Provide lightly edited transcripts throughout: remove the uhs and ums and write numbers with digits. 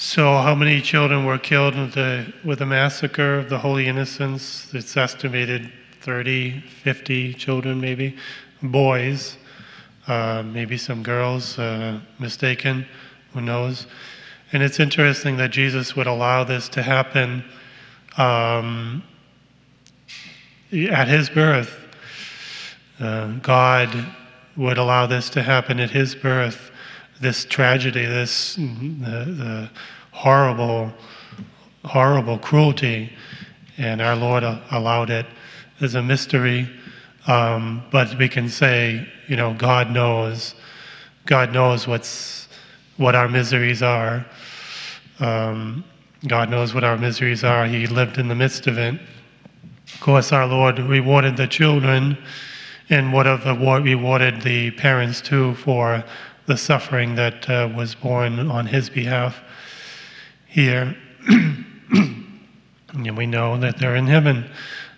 So how many children were killed with the massacre of the Holy Innocents? It's estimated 30, 50 children maybe, boys, maybe some girls, mistaken, who knows. And it's interesting that Jesus would allow this to happen at his birth. God would allow this to happen at his birth, this tragedy, the horrible cruelty, and our Lord allowed it as a mystery. But we can say, God knows what our miseries are. God knows what our miseries are. He lived in the midst of it. Of course, our Lord rewarded the children, and rewarded the parents too for the suffering that was borne on his behalf here. And we know that they're in heaven.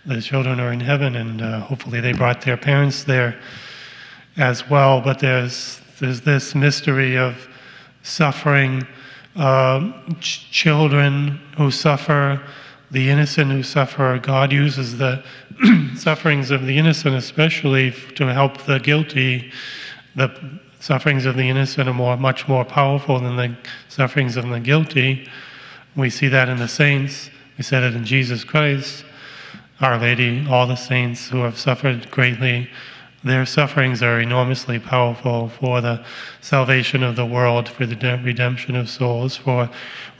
The children are in heaven, and hopefully they brought their parents there as well. But there's this mystery of suffering, children who suffer, the innocent who suffer. God uses the sufferings of the innocent especially to help the guilty. The sufferings of the innocent are much more powerful than the sufferings of the guilty. We see that in the saints. We said it in Jesus Christ, Our Lady, all the saints who have suffered greatly. Their sufferings are enormously powerful for the salvation of the world, for the redemption of souls, for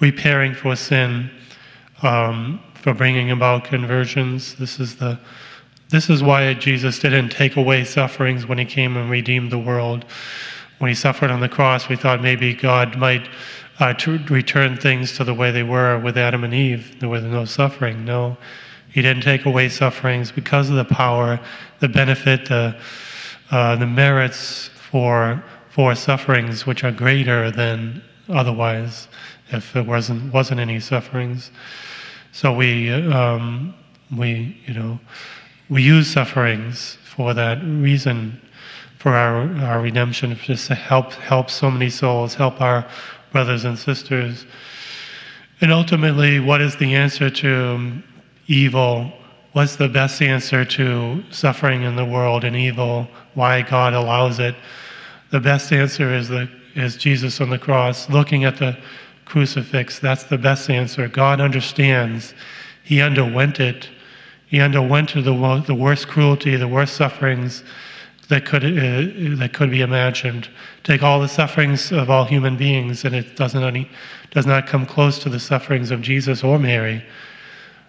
repairing for sin, for bringing about conversions. This is why Jesus didn't take away sufferings when he came and redeemed the world. When he suffered on the cross, we thought maybe God might return things to the way they were with Adam and Eve. There was no suffering. No, he didn't take away sufferings because of the power, the benefit, the merits for sufferings, which are greater than otherwise if there wasn't any sufferings. So we use sufferings for that reason, for our redemption, just to help so many souls, help our brothers and sisters. And ultimately, what is the answer to evil? What's the best answer to suffering in the world and evil? Why God allows it? The best answer is Jesus on the cross, looking at the crucifix. That's the best answer. God understands. He underwent it. He underwent the worst cruelty, the worst sufferings that could be imagined. Take all the sufferings of all human beings, and it does not come close to the sufferings of Jesus or Mary.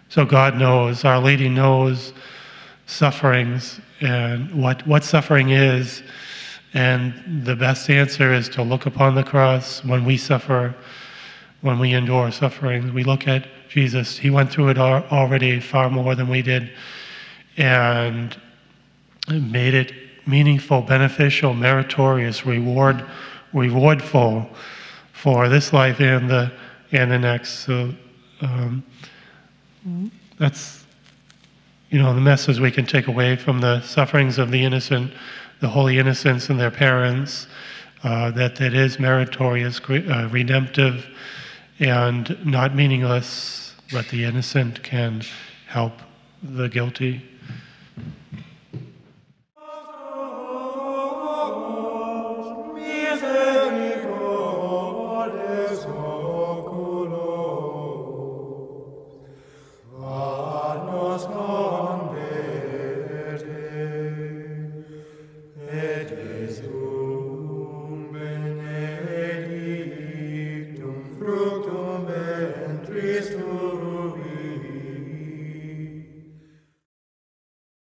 So God knows, Our Lady knows sufferings and what suffering is, and the best answer is to look upon the cross when we suffer, when we endure suffering. We look at Jesus. He went through it already far more than we did, and made it meaningful, beneficial, meritorious, rewardful for this life and the next. So that's the message we can take away from the sufferings of the innocent, the holy innocents and their parents, that it is meritorious, redemptive, and not meaningless, but the innocent can help the guilty.